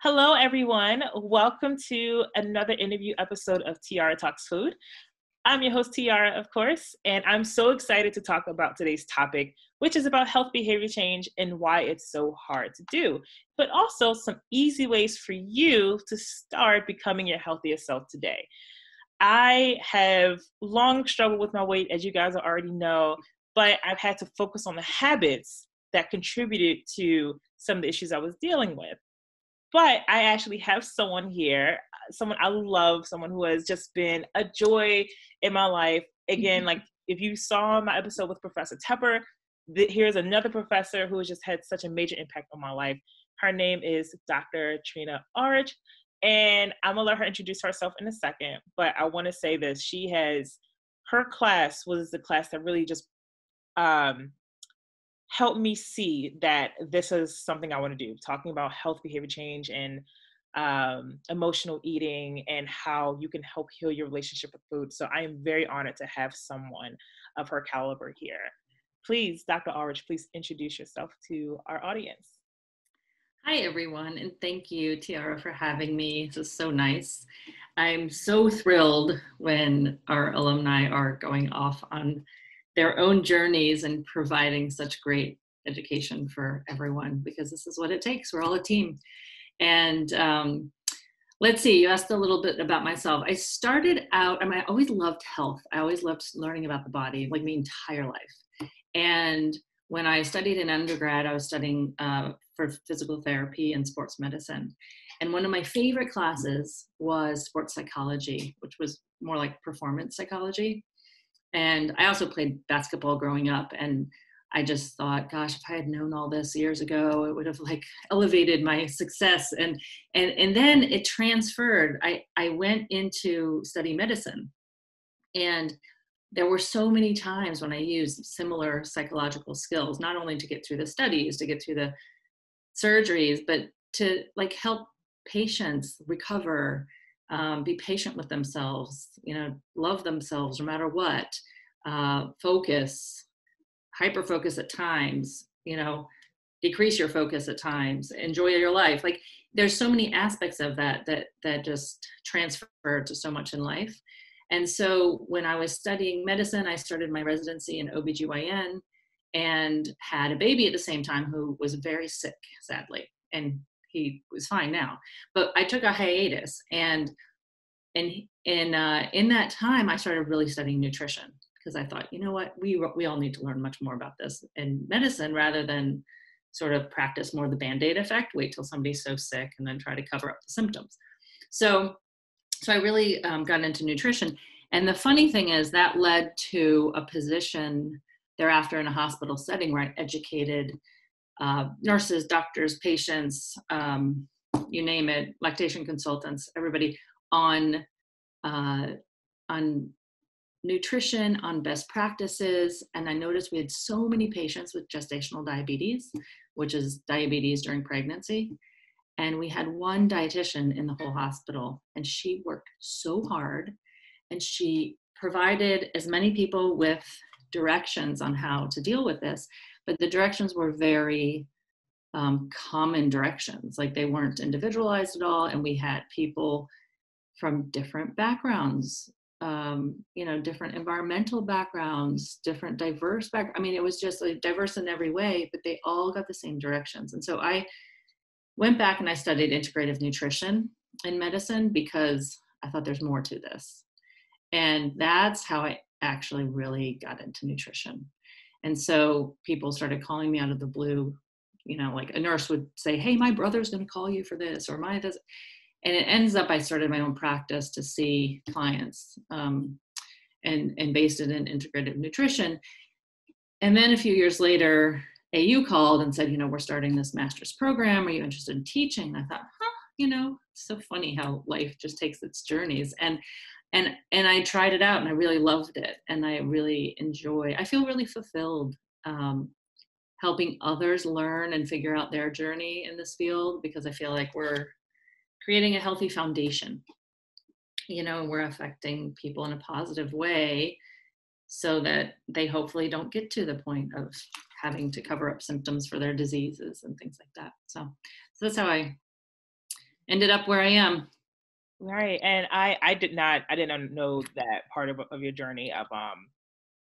Hello, everyone. Welcome to another interview episode of Tiara Talks Food. I'm your host, Tiara, of course, and I'm so excited to talk about today's topic, which is about health behavior change and why it's so hard to do, but also some easy ways for you to start becoming your healthiest self today. I have long struggled with my weight, as you guys already know, but I've had to focus on the habits that contributed to some of the issues I was dealing with. But I actually have someone here, someone I love, someone who has just been a joy in my life. Again, like if you saw my episode with Professor Tepper, here's another professor who has just had such a major impact on my life. Her name is Dr. Trina Ulrich, and I'm gonna let her introduce herself in a second. But I want to say this: her class was the class that really just um, helped me see that this is something I want to do, talking about health behavior change and emotional eating and how you can help heal your relationship with food. So I am very honored to have someone of her caliber here. Please, Dr. Ulrich, please introduce yourself to our audience. Hi, everyone, and thank you, Tiara, for having me. This is so nice. I'm so thrilled when our alumni are going off on their own journeys and providing such great education for everyone, because this is what it takes. We're all a team. And let's see, you asked a little bit about myself. I started out, I always loved health. I always loved learning about the body, like my entire life. And when I studied in undergrad, I was studying for physical therapy and sports medicine. And one of my favorite classes was sports psychology, which was more like performance psychology. And I also played basketball growing up. And I just thought, gosh, if I had known all this years ago, it would have like elevated my success. And then it transferred. I went into study medicine. And there were so many times when I used similar psychological skills, not only to get through the studies, to get through the surgeries, but to like help patients recover, be patient with themselves, love themselves no matter what, focus, hyper focus at times, decrease your focus at times, enjoy your life. Like there's so many aspects of that just transfer to so much in life. And so when I was studying medicine, I started my residency in OBGYN and had a baby at the same time who was very sick, sadly. And he was fine now. But I took a hiatus. And in that time, I started really studying nutrition because I thought, you know what, we all need to learn much more about this in medicine rather than sort of practice more the Band-Aid effect, wait till somebody's so sick and then try to cover up the symptoms. So I really got into nutrition. And the funny thing is that led to a position thereafter in a hospital setting where I educated nurses, doctors, patients, you name it, lactation consultants, everybody on nutrition, on best practices. And I noticed we had so many patients with gestational diabetes, which is diabetes during pregnancy. And we had one dietitian in the whole hospital, and she worked so hard, and she provided as many people with directions on how to deal with this, but the directions were very common directions. Like they weren't individualized at all, and we had people from different backgrounds, different environmental backgrounds, different diverse backgrounds. I mean, it was just like diverse in every way, but they all got the same directions. And so I went back and I studied integrative nutrition in medicine because I thought there's more to this. And that's how I actually really got into nutrition. And so people started calling me out of the blue, like a nurse would say, hey, my brother's going to call you for this or this. And it ends up, I started my own practice to see clients and based it in integrative nutrition. And then a few years later, AU called and said, we're starting this master's program. Are you interested in teaching? I thought, it's so funny how life just takes its journeys. And I tried it out and I really loved it. And I feel really fulfilled helping others learn and figure out their journey in this field, because I feel like we're creating a healthy foundation. We're affecting people in a positive way so that they hopefully don't get to the point of having to cover up symptoms for their diseases and things like that. So that's how I ended up where I am. Right. And I didn't know that part of your journey of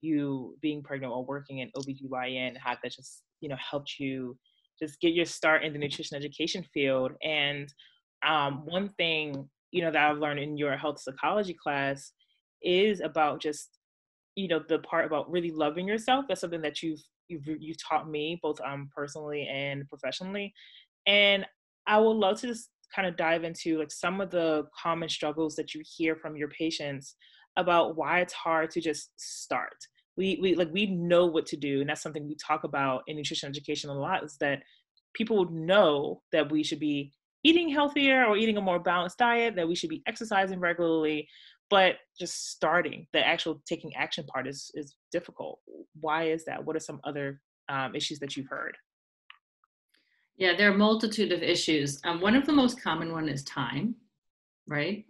you being pregnant or working in OBGYN, how that just, helped you just get your start in the nutrition education field. And one thing, that I've learned in your health psychology class is about just, the part about really loving yourself. That's something that you've taught me both personally and professionally. And I would love to just kind of dive into like some of the common struggles that you hear from your patients about why it's hard to just start. We know what to do, and that's something we talk about in nutrition education a lot, is that people know that we should be eating healthier or eating a more balanced diet, that we should be exercising regularly, but just starting, the actual taking action part is difficult. Why is that? What are some other issues that you've heard? Yeah, there are a multitude of issues. One of the most common one is time, right?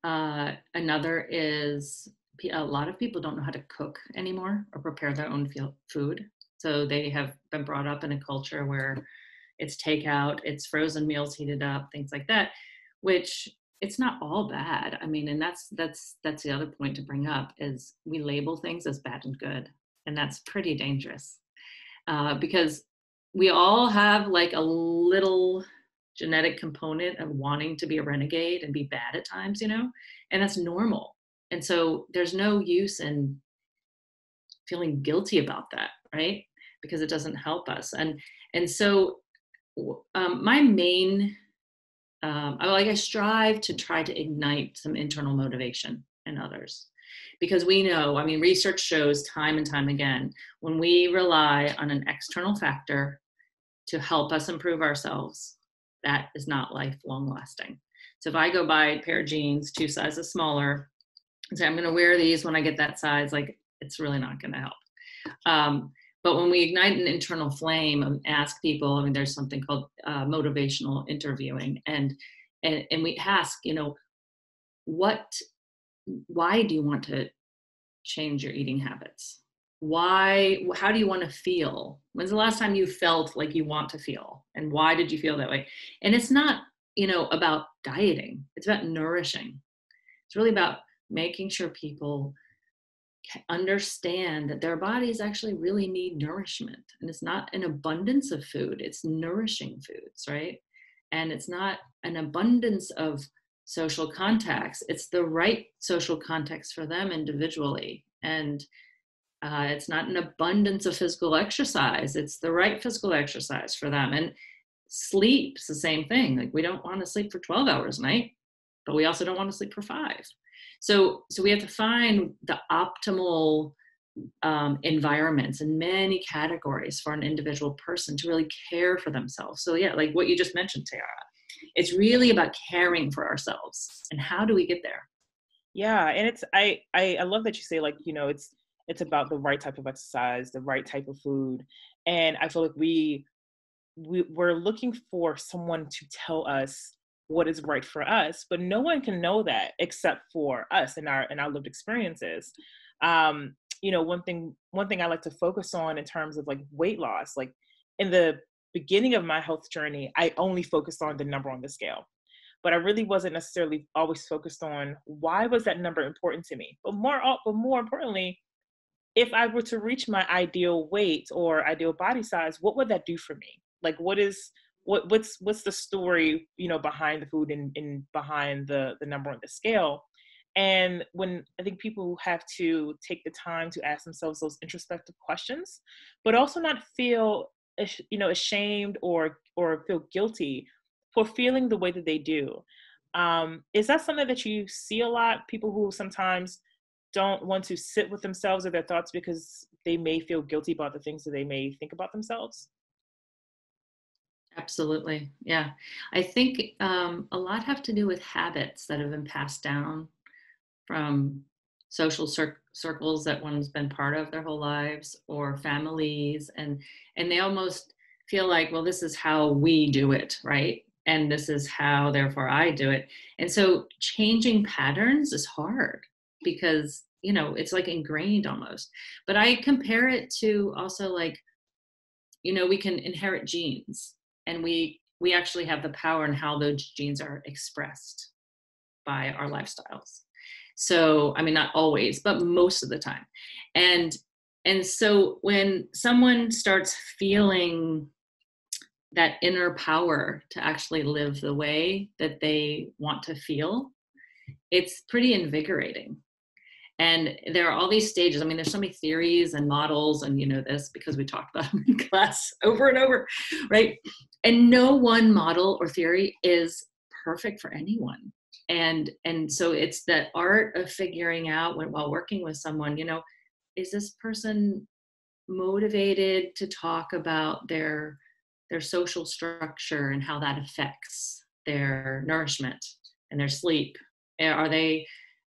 Another is a lot of people don't know how to cook anymore or prepare their own food. So they have been brought up in a culture where it's takeout, it's frozen meals heated up, things like that, which it's not all bad. I mean, and that's the other point to bring up is we label things as bad and good, and that's pretty dangerous because we all have like a little genetic component of wanting to be a renegade and be bad at times, and that's normal. And so there's no use in feeling guilty about that, right? Because it doesn't help us. And so my main, I strive to try to ignite some internal motivation in others. Because we know, I mean, research shows time and time again, when we rely on an external factor to help us improve ourselves, that is not lifelong lasting. So if I go buy a pair of jeans 2 sizes smaller and say, I'm going to wear these when I get that size, like it's really not going to help. But when we ignite an internal flame and ask people, I mean, there's something called motivational interviewing, and we ask, why do you want to change your eating habits? How do you want to feel? When's the last time you felt like you want to feel? And why did you feel that way? And it's not, about dieting. It's about nourishing. It's really about making sure people understand that their bodies actually really need nourishment. And it's not an abundance of food, it's nourishing foods, right? And it's not an abundance of social contacts, it's the right social context for them individually. And it's not an abundance of physical exercise, it's the right physical exercise for them. And sleep's the same thing. Like we don't want to sleep for 12 hours a night, but we also don't want to sleep for 5. So we have to find the optimal environments in many categories for an individual person to really care for themselves. So yeah, like what you just mentioned, Tiara, it's really about caring for ourselves. And how do we get there? Yeah, and I love that you say, like, it's about the right type of exercise, the right type of food, and I feel like we're looking for someone to tell us what is right for us, but no one can know that except for us and our lived experiences. One thing I like to focus on in terms of like weight loss, like in the beginning of my health journey, I only focused on the number on the scale. But I really wasn't necessarily always focused on why was that number important to me. But more importantly, if I were to reach my ideal weight or ideal body size, what would that do for me? Like, what's the story, behind the food and behind the number on the scale? And when I think people have to take the time to ask themselves those introspective questions, but also not feel, ashamed or feel guilty for feeling the way that they do. Is that something that you see a lot? People who sometimes don't want to sit with themselves or their thoughts because they may feel guilty about the things that they may think about themselves? Absolutely. Yeah. I think a lot have to do with habits that have been passed down from social circles that one's been part of their whole lives, or families, and they almost feel like, well, this is how we do it, right? And this is how therefore I do it. And so changing patterns is hard because it's like ingrained almost. But I compare it to also like, we can inherit genes, and we we actually have the power in how those genes are expressed by our lifestyles. So, I mean, not always, but most of the time. And so when someone starts feeling that inner power to actually live the way that they want to feel, it's pretty invigorating. And there are all these stages. I mean, there's so many theories and models, and you know this because we talked about them in class over and over, right? And no one model or theory is perfect for anyone. And so it's that art of figuring out while working with someone, you know, is this person motivated to talk about their social structure and how that affects their nourishment and their sleep? Are they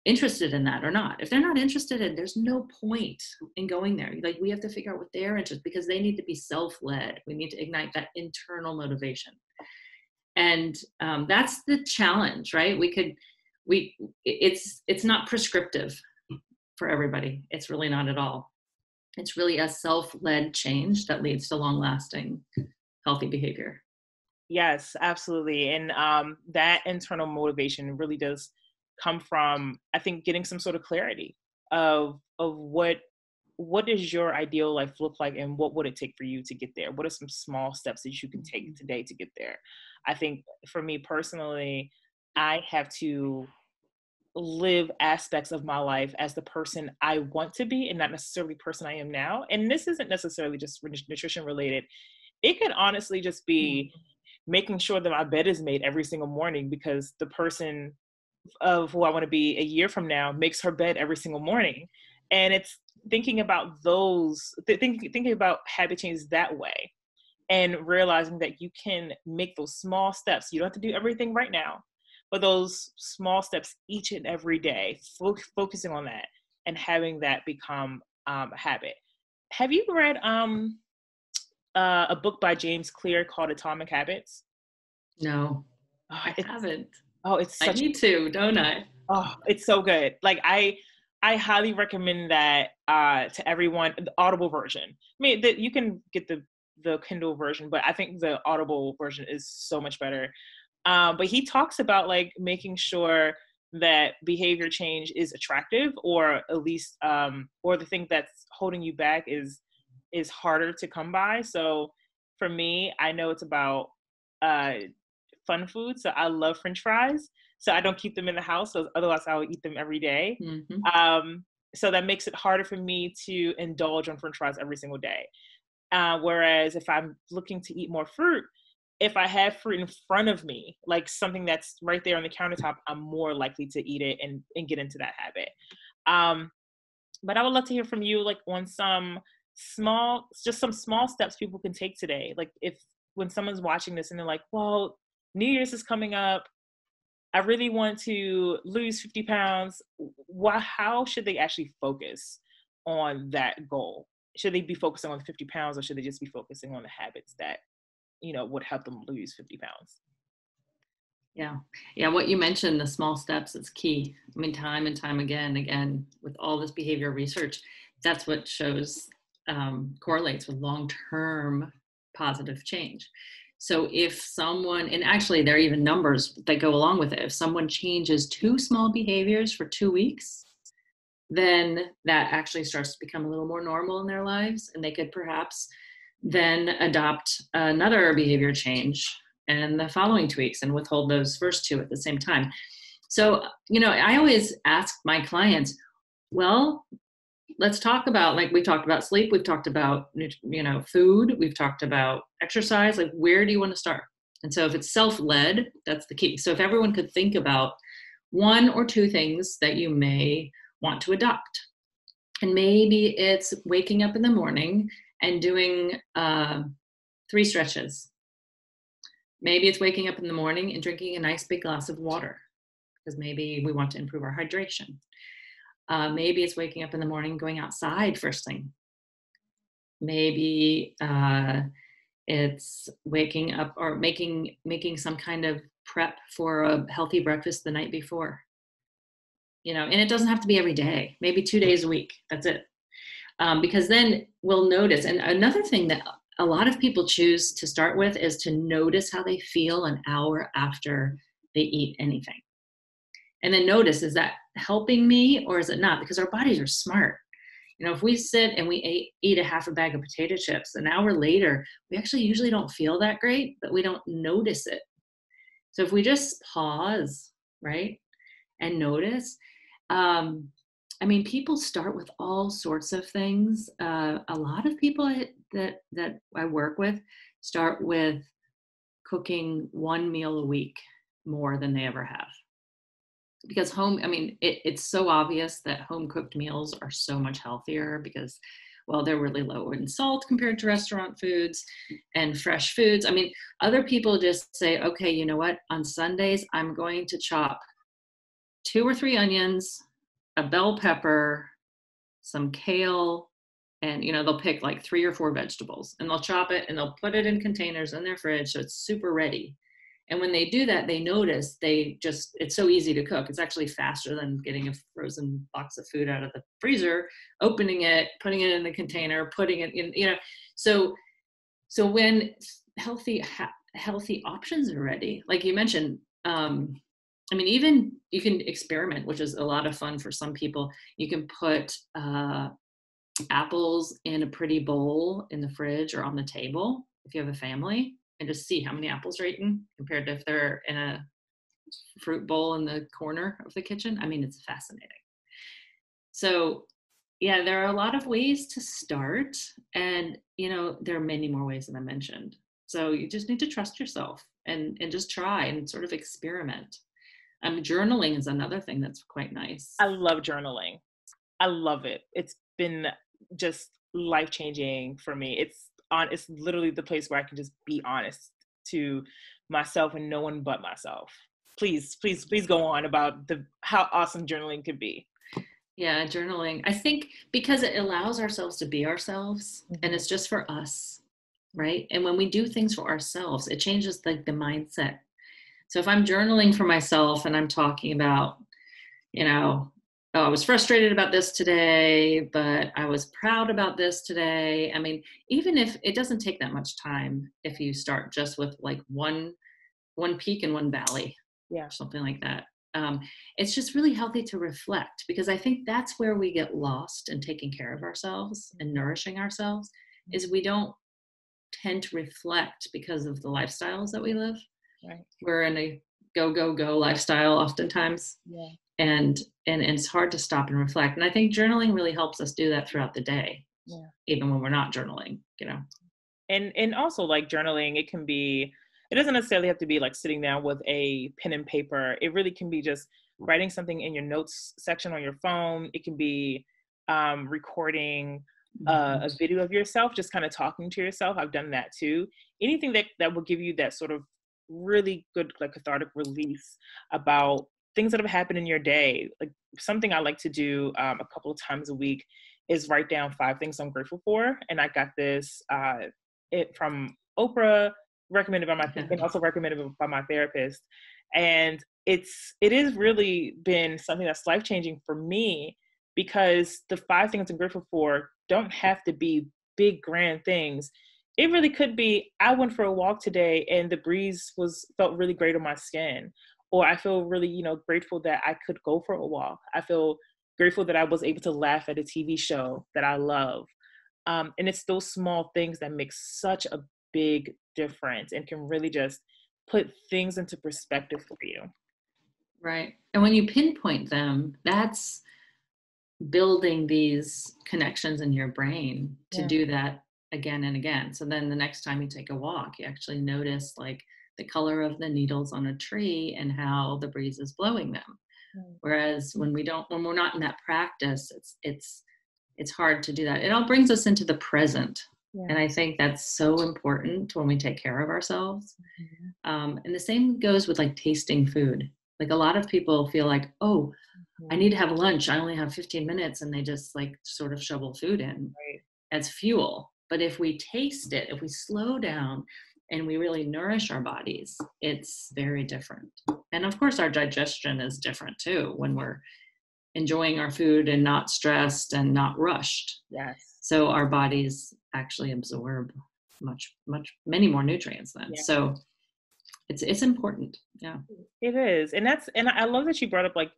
interested in that or not? If they're not interested in, there's no point in going there. Like, we have to figure out what they're interested, because they need to be self-led. We need to ignite that internal motivation. And that's the challenge, right? It's not prescriptive for everybody. It's really not at all. It's really a self-led change that leads to long-lasting healthy behavior. Yes, absolutely. And that internal motivation really does come from, I think, getting some sort of clarity of what does your ideal life look like, and what would it take for you to get there? What are some small steps that you can take today to get there? I think for me personally, I have to live aspects of my life as the person I want to be, and not necessarily the person I am now. And this isn't necessarily just nutrition related. It could honestly just be making sure that my bed is made every single morning, because the person of who I want to be a year from now makes her bed every single morning. And it's thinking about thinking about habit changes that way, and realizing that you can make those small steps. You don't have to do everything right now, but those small steps each and every day, focusing on that and having that become a habit. Have you read a book by James Clear called Atomic Habits? No, Oh, I haven't. it's I such need to, don't I? Oh, it's so good. Like, I highly recommend that to everyone. The Audible version. I mean, you can get the Kindle version, but I think the Audible version is so much better. But he talks about like making sure that behavior change is attractive, or at least or the thing that's holding you back is harder to come by. So for me, I know it's about uh, fun food. So I love French fries. So I don't keep them in the house. So otherwise I would eat them every day. Mm-hmm. So that makes it harder for me to indulge on French fries every single day. Whereas if I'm looking to eat more fruit, if I have fruit in front of me, like something that's right there on the countertop, I'm more likely to eat it and get into that habit. But I would love to hear from you, like on some small steps people can take today. Like, if when someone's watching this and they're like, well, New Year's is coming up, I really want to lose 50 pounds. How should they actually focus on that goal? Should they be focusing on the 50 pounds, or should they just be focusing on the habits that, would help them lose 50 pounds? Yeah. Yeah. What you mentioned, the small steps, is key. I mean, time and time again, with all this behavior research, that's what shows correlates with long-term positive change. So if someone, and actually there are even numbers that go along with it, if someone changes 2 small behaviors for 2 weeks, then that actually starts to become a little more normal in their lives. And they could perhaps then adopt another behavior change and the following 2 weeks and withhold those first 2 at the same time. So, I always ask my clients, well, let's talk about, like, we talked about sleep, we've talked about, food, we've talked about exercise, like, where do you want to start? And so if it's self-led, that's the key. So if everyone could think about 1 or 2 things that you may want to adopt, and maybe it's waking up in the morning and doing 3 stretches. Maybe it's waking up in the morning and drinking a nice big glass of water, because maybe we want to improve our hydration. Maybe it's waking up in the morning, going outside first thing. Maybe it's waking up or making some kind of prep for a healthy breakfast the night before. And it doesn't have to be every day. Maybe 2 days a week. That's it. Because then we'll notice. And another thing that a lot of people choose to start with is to notice how they feel an hour after they eat anything. And then notice, is that helping me or is it not? Because our bodies are smart. You know, if we sit and we eat a half a bag of potato chips, an hour later, we actually usually don't feel that great, but we don't notice it. So if we just pause, right, and notice, I mean, people start with all sorts of things. A lot of people that I work with start with cooking one meal a week more than they ever have. Because I mean, it's so obvious that home cooked meals are so much healthier because, well, they're really low in salt compared to restaurant foods and fresh foods. I mean, other people just say, okay, you know what? On Sundays, I'm going to chop 2 or 3 onions, a bell pepper, some kale, and they'll pick like 3 or 4 vegetables and they'll chop it and they'll put it in containers in their fridge so it's super ready. And when they do that, they notice it's so easy to cook. It's actually faster than getting a frozen box of food out of the freezer, opening it, putting it in the container, putting it in, so when healthy options are ready, like you mentioned, I mean, even you can experiment, which is a lot of fun for some people. You can put apples in a pretty bowl in the fridge or on the table if you have a family, and just see how many apples are eaten compared to if they're in a fruit bowl in the corner of the kitchen. I mean, it's fascinating. So yeah, there are a lot of ways to start, and there are many more ways than I mentioned. So you just need to trust yourself and just try and sort of experiment. Journaling is another thing that's quite nice. I love journaling. I love it. It's been just life-changing for me. It's literally the place where I can just be honest to myself and no one but myself. Please go on about how awesome journaling could be. Yeah, journaling. I think because it allows ourselves to be ourselves, and it's just for us, right? And when we do things for ourselves, it changes the mindset. So if I'm journaling for myself and I'm talking about, oh, I was frustrated about this today, but I was proud about this today. I mean, even if it doesn't take that much time, if you start just with like one peak and one valley, something like that. It's just really healthy to reflect, because I think that's where we get lost in taking care of ourselves and nourishing ourselves, is we don't tend to reflect because of the lifestyles that we live. Right. We're in a go lifestyle oftentimes. Yeah. And it's hard to stop and reflect. And I think journaling really helps us do that throughout the day. Yeah. Even when we're not journaling, And also, like, journaling, it doesn't necessarily have to be like sitting down with a pen and paper. It really can be just writing something in your notes section on your phone. It can be recording a video of yourself, just kind of talking to yourself. I've done that too. Anything that will give you that sort of really good, like, cathartic release about things that have happened in your day. Like, something I like to do a couple of times a week is write down 5 things I'm grateful for. And I got this from Oprah, recommended by and also recommended by my therapist. And it has really been something that's life-changing for me, because the 5 things I'm grateful for don't have to be big, grand things. It really could be, I went for a walk today and the breeze felt really great on my skin. Or I feel really, grateful that I could go for a walk. I feel grateful that I was able to laugh at a TV show that I love. And it's those small things that make such a big difference and can really just put things into perspective for you. Right. And when you pinpoint them, that's building these connections in your brain to do that again and again. So then the next time you take a walk, you actually notice like the color of the needles on a tree and how the breeze is blowing them. Whereas when we're not in that practice, it's hard to do that. It all brings us into the present. And I think that's so important when we take care of ourselves. And the same goes with like tasting food. Like, a lot of people feel like, oh, I need to have lunch. I only have 15 minutes. And they just like sort of shovel food in as fuel. But if we taste it, if we slow down and we really nourish our bodies, it's very different. And of course, our digestion is different too when we're enjoying our food and not stressed and not rushed. Yes. So our bodies actually absorb many more nutrients then. Yeah. So it's important. Yeah. It is. And I love that you brought up like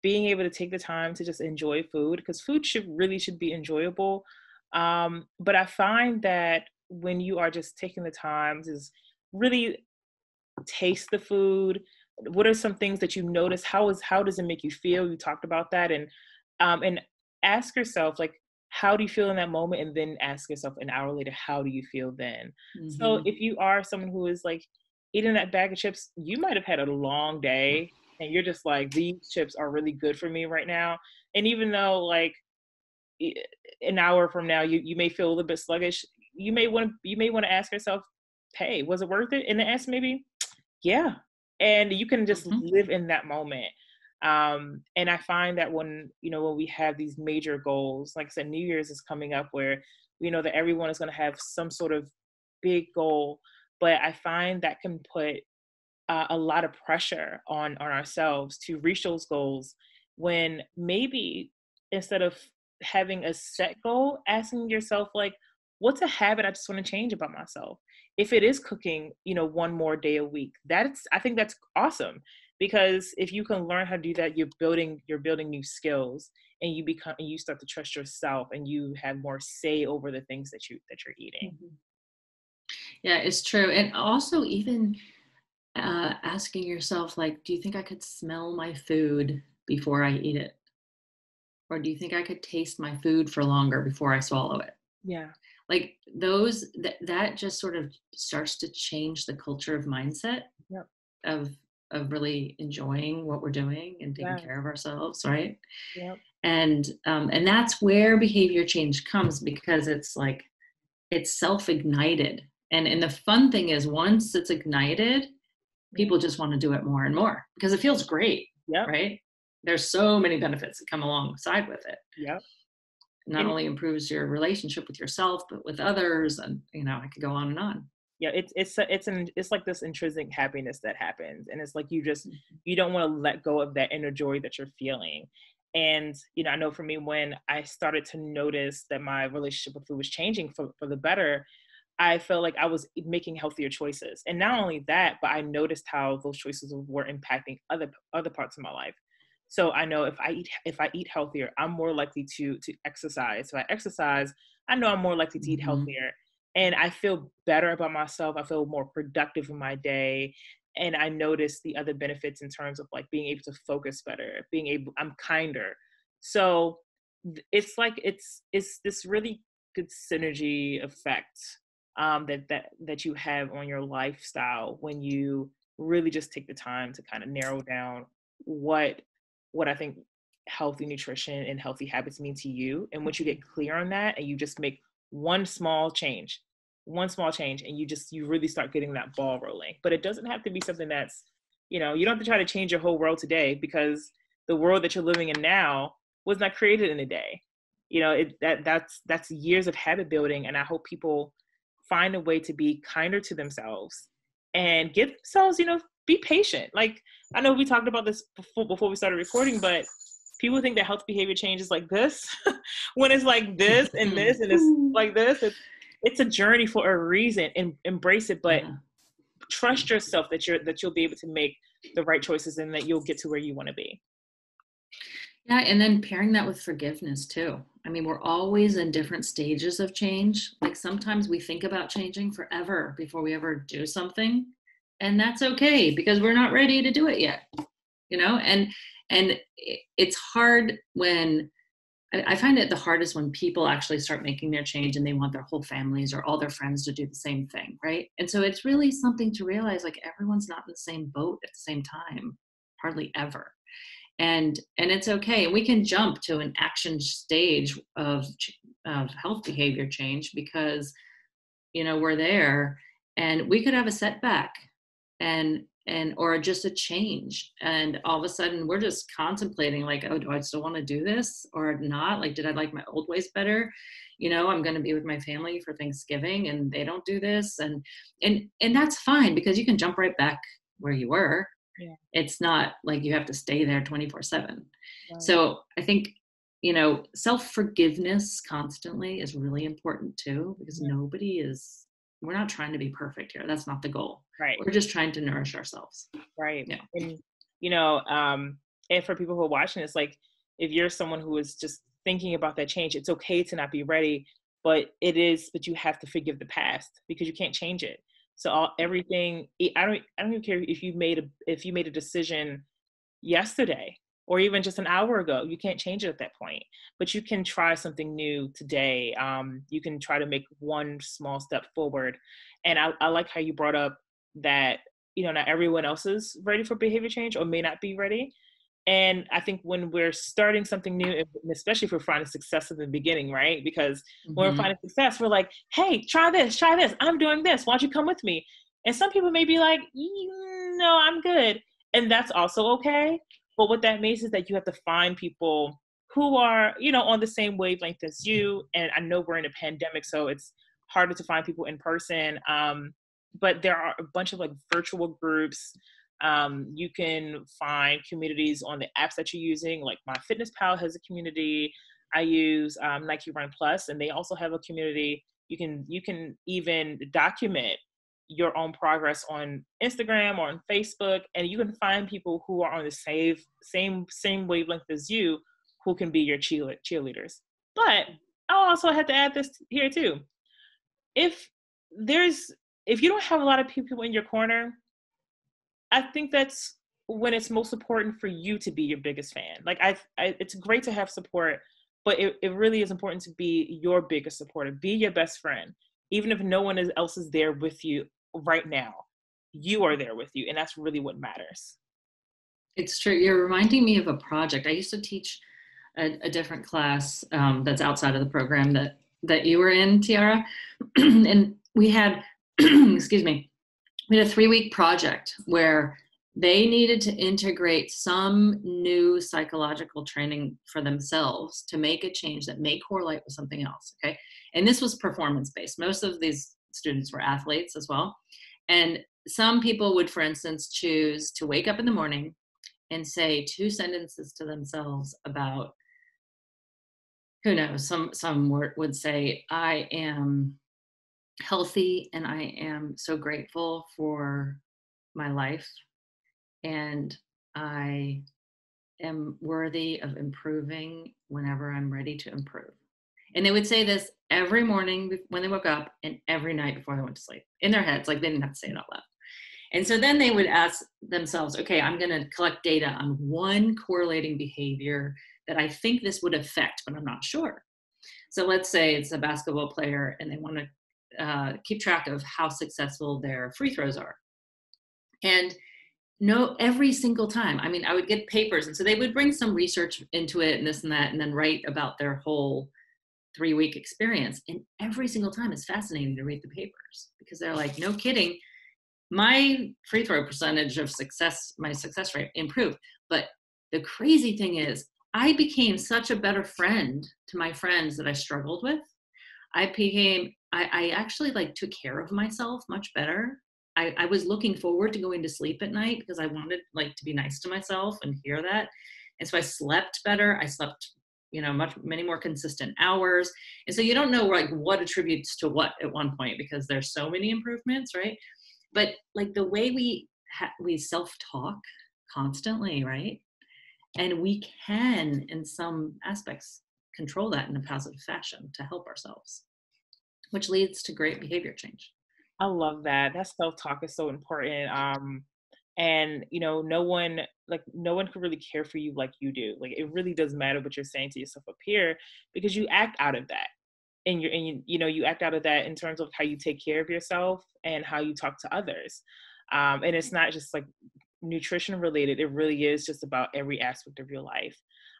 being able to take the time to just enjoy food, because food should be enjoyable. But I find that when you are just taking the time to just really taste the food, what are some things that you notice? How does it make you feel? You talked about that, and ask yourself like, how do you feel in that moment? And then ask yourself an hour later, how do you feel then? So Mm-hmm. if you are someone who is like eating that bag of chips, you might have had a long day and you're just like, these chips are really good for me right now. And even though like i- an hour from now you may feel a little bit sluggish, you may want to ask yourself, hey, was it worth it? And then ask maybe, yeah. And you can just Mm-hmm. live in that moment. And I find that when we have these major goals, like I said, New Year's is coming up, where we know that everyone is going to have some sort of big goal, but I find that can put a lot of pressure on ourselves to reach those goals, when maybe instead of having a set goal, asking yourself like, what's a habit I just want to change about myself? If it is cooking, one more day a week, I think that's awesome, because if you can learn how to do that, you're building new skills, and you start to trust yourself, and you have more say over the things that you're eating. Mm-hmm. Yeah, it's true. And also even asking yourself, like, do you think I could smell my food before I eat it? Or do you think I could taste my food for longer before I swallow it? Yeah. Like that just sort of starts to change the culture of mindset Yep. of really enjoying what we're doing and taking Yeah. care of ourselves, right? Yep. And that's where behavior change comes, because it's like it's self-ignited. And the fun thing is, once it's ignited, Yeah. people just want to do it more and more because it feels great, Yep. right? There's so many benefits that come alongside with it. Yep. It not And only improves your relationship with yourself, but with others. And, I could go on and on. yeah, it's like this intrinsic happiness that happens, and it's like Mhm. you don't want to let go of that inner joy that you're feeling. And I know for me, when I started to notice that my relationship with food was changing for the better, I felt like I was making healthier choices. And not only that, but I noticed how those choices were impacting other parts of my life. So I know if I eat healthier, I'm more likely to exercise. So I exercise, I know I'm more likely to eat Mhm. healthier. And I feel better about myself. I feel more productive in my day. And I notice the other benefits in terms of like being able to focus better, I'm kinder. So it's like it's this really good synergy effect, that you have on your lifestyle when you really just take the time to kind of narrow down what I think healthy nutrition and healthy habits mean to you. And once you get clear on that, and you just make one small change, and you really start getting that ball rolling. But it doesn't have to be something that's, you don't have to try to change your whole world today, because the world that you're living in now was not created in a day. That's years of habit building. And I hope people find a way to be kinder to themselves and give themselves, be patient. Like, I know we talked about this before we started recording, but people think that health behavior change is like this. When it's like this and this and it's like this, it's a journey for a reason, and embrace it. But Yeah. trust yourself that you'll be able to make the right choices, and that you'll get to where you want to be. Yeah. And then pairing that with forgiveness too. I mean, we're always in different stages of change. Like sometimes we think about changing forever before we ever do something. And that's okay because we're not ready to do it yet, and it's hard when I find it the hardest when people actually start making their change and they want their whole families or all their friends to do the same thing, right? And so it's really something to realize, like, everyone's not in the same boat at the same time, hardly ever. And it's okay. And we can jump to an action stage of health behavior change because we're there, and we could have a setback and or just a change, and all of a sudden we're just contemplating, like, oh, do I still want to do this or not? Like, did I like my old ways better? I'm going to be with my family for Thanksgiving and they don't do this, and that's fine, because you can jump right back where you were. Yeah. It's not like you have to stay there 24/7. Right. So I think self-forgiveness constantly is really important too, because Yeah. nobody is we're not trying to be perfect here. That's not the goal. Right. We're just trying to nourish ourselves. Right. Yeah. And, you know, and for people who are watching, it's like, if you're someone who is just thinking about that change, it's okay to not be ready, but you have to forgive the past because you can't change it. So everything, I don't even care if you made a decision yesterday or even just an hour ago, you can't change it at that point, but you can try something new today. You can try to make one small step forward. And I like how you brought up that, you know, not everyone else is ready for behavior change or may not be ready. And I think when we're starting something new, especially if we're finding success in the beginning, right? Because when we're finding success, we're like, hey, try this, I'm doing this. Why don't you come with me? And some people may be like, no, I'm good. And that's also okay. But what that means is that you have to find people who are, you know, on the same wavelength as you. And I know we're in a pandemic, so it's harder to find people in person. But there are a bunch of like virtual groups. You can find communities on the apps that you're using. Like MyFitnessPal has a community. I use Nike Run Plus, and they also have a community. You can even document your own progress on Instagram or on Facebook, and you can find people who are on the same wavelength as you, who can be your cheerleaders. But I also have to add this here too. If you don't have a lot of people in your corner, I think that's when it's most important for you to be your biggest fan. Like it's great to have support, but it really is important to be your biggest supporter. Be your best friend. Even if no one else is there with you right now, you are there with you. And that's really what matters. It's true. You're reminding me of a project. I used to teach a different class that's outside of the program that you were in, Tiara. And we had, excuse me, we had a 3-week project where they needed to integrate some new psychological training for themselves to make a change that may correlate with something else. Okay. And this was performance based. Most of these students were athletes as well. And some people would, for instance, choose to wake up in the morning and say 2 sentences to themselves about, who knows, some would say, I am healthy and I am so grateful for my life, and I am worthy of improving whenever I'm ready to improve. And they would say this every morning when they woke up and every night before they went to sleep, in their heads, like they didn't have to say it out loud. And so then they would ask themselves, okay, I'm going to collect data on one correlating behavior that I think this would affect, but I'm not sure. So let's say it's a basketball player and they want to keep track of how successful their free throws are. And no, every single time, I mean, I would get papers. And so they would bring some research into it and this and that, and then write about their whole 3-week experience. And every single time it's fascinating to read the papers because they're like, no kidding. My free throw percentage of success, my success rate improved. But the crazy thing is I became such a better friend to my friends that I struggled with. I actually like took care of myself much better. I was looking forward to going to sleep at night because I wanted like to be nice to myself and hear that. And so I slept better. I slept, many more consistent hours. And so you don't know like what attributes to what at one point because there's so many improvements, right? But like the way we self-talk constantly, right? And we can, in some aspects, control that in a positive fashion to help ourselves, which leads to great behavior change. I love that. That self-talk is so important. And no one can really care for you like you do. Like it really does matter what you're saying to yourself up here because you act out of that. And you act out of that in terms of how you take care of yourself and how you talk to others. And it's not just like nutrition related. It really is just about every aspect of your life.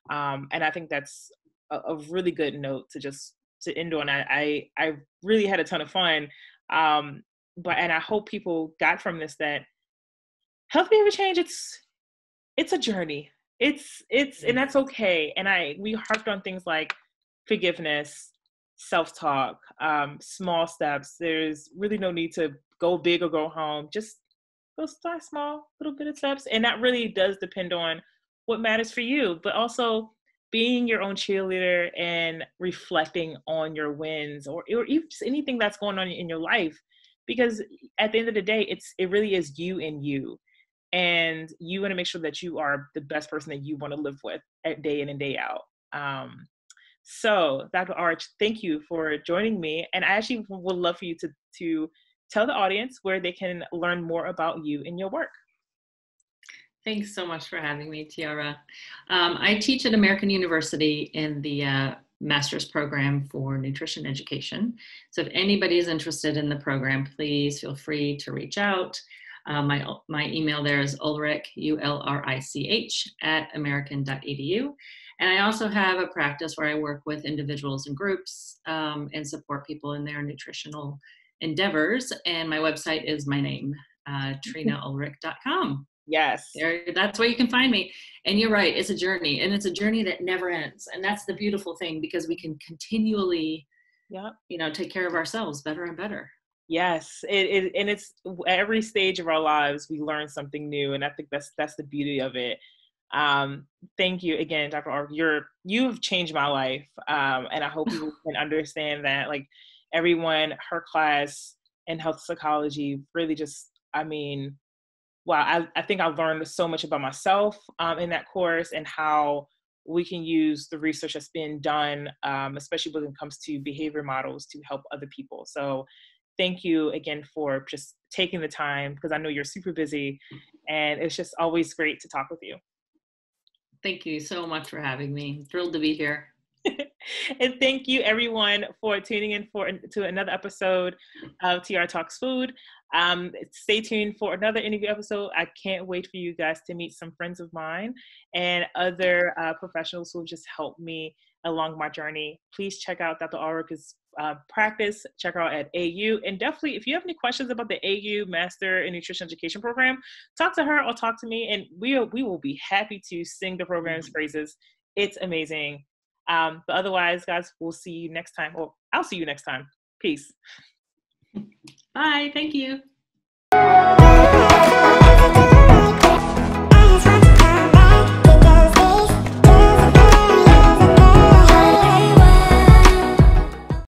And I think that's a really good note to end on. I really had a ton of fun. And I hope people got from this that health behavior change, it's a journey. And that's okay. And we harped on things like forgiveness, self-talk, small steps. There's really no need to go big or go home. Just go start small, little bit of steps. And that really does depend on what matters for you, but also being your own cheerleader and reflecting on your wins or even just anything that's going on in your life. because at the end of the day, it really is you and you. And you want to make sure that you are the best person that you want to live with day in and day out. So Dr. Arch, thank you for joining me. And I actually would love for you to tell the audience where they can learn more about you and your work. Thanks so much for having me, Tiara. I teach at American University in the master's program for nutrition education. So if anybody is interested in the program, please feel free to reach out. My email there is Ulrich, ULRICH, @american.edu. And I also have a practice where I work with individuals and groups and support people in their nutritional endeavors. And my website is my name, trinaulrich.com. Yes. That's where you can find me. And you're right, it's a journey, and it's a journey that never ends. And that's the beautiful thing, because we can continually, take care of ourselves better and better. Yes, and it's every stage of our lives we learn something new, and I think that's the beauty of it. Thank you again, Dr. Ark. You've changed my life, and I hope people can understand that. Like everyone, her class in health psychology really just, wow, I think I've learned so much about myself in that course, and how we can use the research that's been done, especially when it comes to behavior models, to help other people. So thank you again for just taking the time, because I know you're super busy, and it's just always great to talk with you. Thank you so much for having me. I'm thrilled to be here. And thank you everyone for tuning in to another episode of Tiara Talks Food. Stay tuned for another interview episode. I can't wait for you guys to meet some friends of mine and other professionals who have just helped me along my journey. Please check out Dr. Ulrich's practice. Check her out at AU. And definitely, if you have any questions about the AU Master in Nutrition Education program, talk to her or talk to me, and we will be happy to sing the program's praises. It's amazing. But otherwise, guys, we'll see you next time. Or I'll see you next time. Peace. Bye. Thank you.